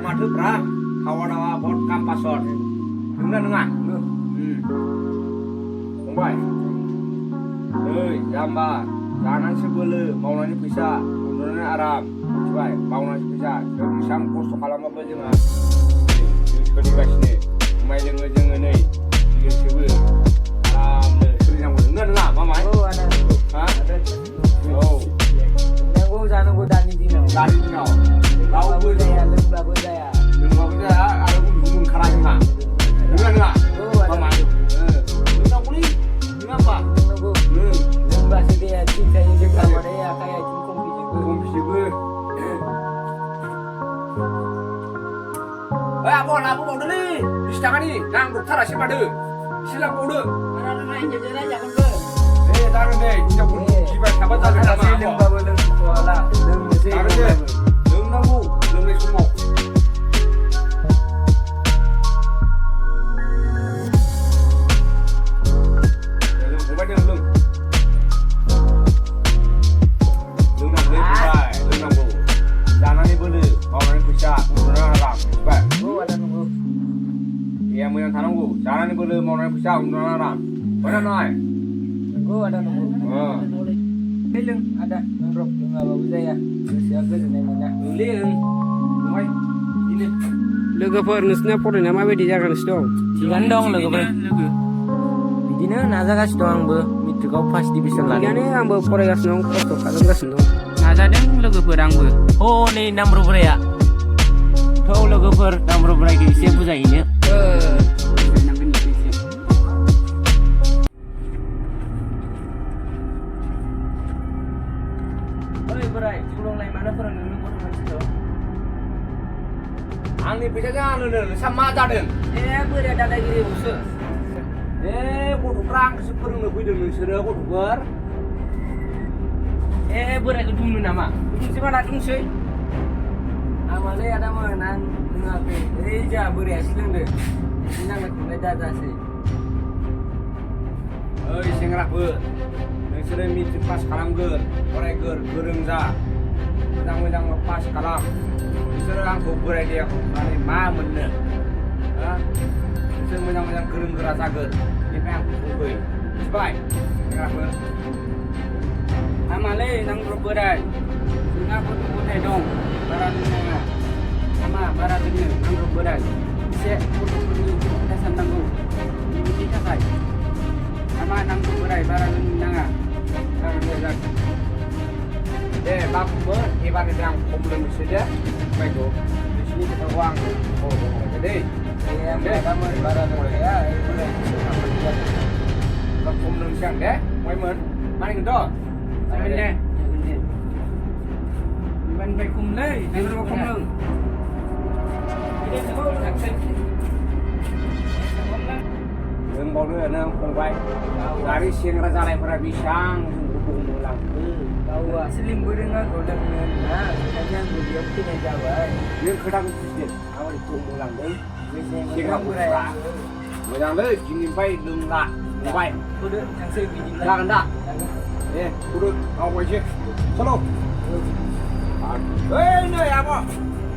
madu pra kawan awak bot kampasor dengan Mumbai jamba jangan sebelu mau nanya bisa undurannya Arab coba mau nanya bisa jadi sangkos kalau apa jangan seperti sini main jangan nih dia sebel sering yang dengan lah mama ada oh yang gua sana gua dari dino kau budaya budaya ada gunung karang mah dengan lah mama nggak boleh kenapa bahasa dia cinta yang juga dia kayak kompi juga apa mau dulu di tangan ini nang dokter asyik pada silang kau deh mana main jajan aja kan taruh deh kita pun jibat sahabat tak ada nama apa taruh deh lem nunggu lem ni semua Cara ni boleh mau naik pesawat untuk orang. Mana naik? Gua ada nunggu. Belum ada nunggu nggak bagus ya. Siapa sih namanya? Lihat, mai ini. Logo nusnya pun nama bedi jangan stong. Jangan dong logo ber. Di mana naza kas dong bu. Mitu kau pas di bisa lagi. Ini ambo pore gas nong kotor kalau gas nong. Naza deng logo berang bu. Oh ni nomor ber ya. Tahu logo ber nomor ber di siapa saja ini? Angin biasanya anu sama daden. Berat ada gini usul. Kudu perang seperti lebih dari sudah kudu ber. Berat itu dulu nama. Siapa nak tungsi? Awalnya ada mana ngapain? Reja berat sih deh. Ini nak beda dasi. Singrak ber. Sudah miti pas kalam ger, orang ger gereng za. Sedang lepas kalam. Serang kubur dia kali mana, Serang gereng geras agar, ni pang kubur, sebaik, kenapa? Amale nang kubur ay, singa kubur ay dong, barat ni ama barat ni nang kubur ay, se kubur ni kita sandang tu, ini kita kai, ama nang kubur ay barat ni nanga, barat ni bab ber, ibarat yang kumpulan saja. Baiklah, di sini kita uang. Jadi, kamu ibarat ya, bab kumpulan siang deh, Waiman, mana kita? Sambil deh, ban baik kumlai, baru kumlung. Ini semua nak cek. Đừng có nữa nè, không vậy. Dari siang raja lại pada bisang, hubung mulang. Tahu asli berenang golden na, hanya beliau punya Jawa. Yang kadang sedikit, awal itu mulang deh. Siang berenang. Mulang deh, jini bay đừng lạ, không vậy. Kudu yang saya bikin Lah kan dah? Kudu awal aja. Solo. Ini apa?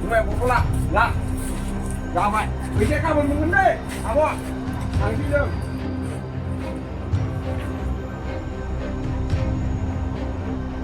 Cuma pula, lah. Jangan, bisa kamu mengenai, apa? Ang bilang.